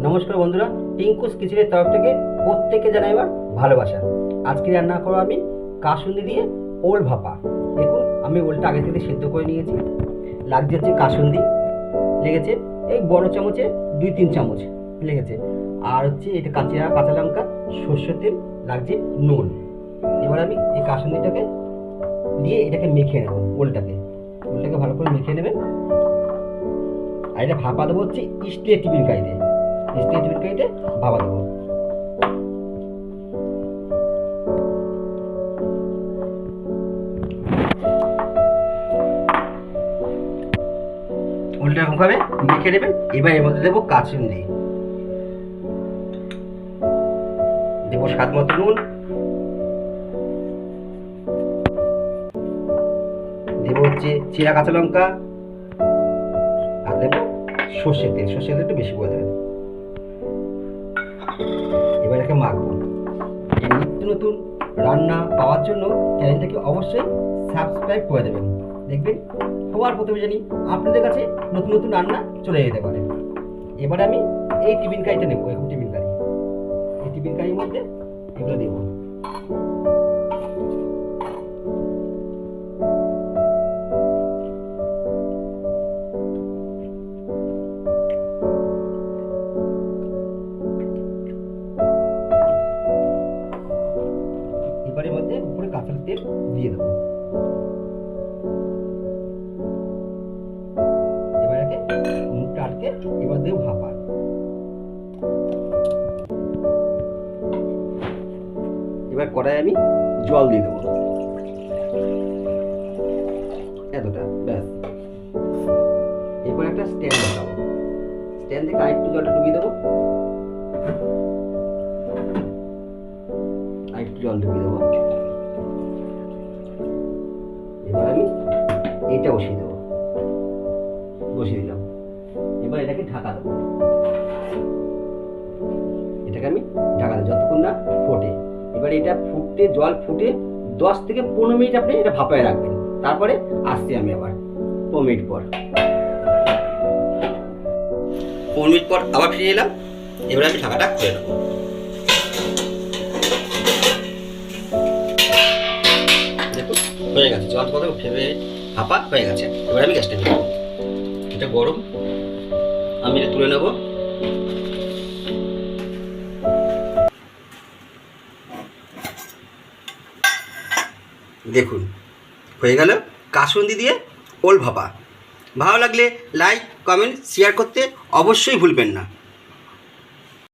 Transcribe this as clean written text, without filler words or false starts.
নমস্কার বন্ধুরা, টিঙ্কুস কিচেনের তরফ থেকে প্রত্যেককে জানাই আমার ভালোবাসা। আজকে রান্না করবো আমি কাসুন্দি দিয়ে ওল ভাপা। দেখুন, আমি ওলটা আগে থেকে সেদ্ধ করে নিয়েছি। লাগছে হচ্ছে কাসুন্দি, লেগেছে এই বড় চামচে 2-3 চামচ লেগেছে। আর হচ্ছে এটা কাঁচা লঙ্কা, সর্ষের তেল, লাগছে নুন। এবার আমি এই কাসুন্দিটাকে দিয়ে এটাকে মেখে নেব। ওলটাকে ভালো করে মেখে নেবেন। আর এটা ভাপা দেবো হচ্ছে স্টিলের টিফিন কারিতে ভাপা দেবো। ওলটা এরকমভাবে মেখে নেবেন। এবার এর মধ্যে দেবো কাসুন্দি, দেবো স্বাদ মতো নুন, দেবো হচ্ছে চিরা কাঁচা লঙ্কা, আর দেবো সর্ষের তেল একটু বেশি করে দেবেন। এবার একে মাখবো। এই নিত্য নতুন রান্না পাওয়ার জন্য চ্যানেলটাকে অবশ্যই সাবস্ক্রাইব করে দেবেন। দেখবেন সবার প্রথমে জানি আপনাদের কাছে নতুন নতুন রান্না চলে যেতে পারে। এবার আমি এই টিফিন কারিটা নেবো। এরকম টিফিন কারি, এই টিফিন কারির মধ্যে এগুলো দেবো। এবারের মধ্যে উপরে কাঁচা তেল দিয়ে দেবো। এবার একে মুখটা আটকে এবার দেবো ভাপা। এবার কড়াই আমি জল দিয়ে দেবো, এতটা ব্যাস। এরপর একটা স্ট্যান্ড বসাবো। স্ট্যান্ড থেকে আরেকটু জলটা ডুবিয়ে দেবো, আরেকটু জল ডুবিয়ে দেবো। এবার আমি এটা বসিয়ে দিলাম। এবার এটাকে ঢাকা দেবো। এটাকে আমি ঢাকা দেবো যতক্ষণ না ফোটে। এবার এটা জল ফুটে 10 থেকে 15 মিনিট আপনি এটা ভাপায় রাখবেন। তারপরে আসছি আমি আবার 15 মিনিট পর। 15 মিনিট পর আবার ফিরে এলাম। এবার আমি ঢাকাটা খুলে নেবো। দেখুন হয়ে গেছে, জল কত ভেবে ভাপা হয়ে গেছে। এবার আমি গ্যাসটা নেব। এটা গরম, আমি এটা তুলে নেব। দেখুন হয়ে গেল কাসুন্দি দিয়ে ওল ভাপা। ভালো লাগলে লাইক, কমেন্ট, শেয়ার করতে অবশ্যই ভুলবেন না।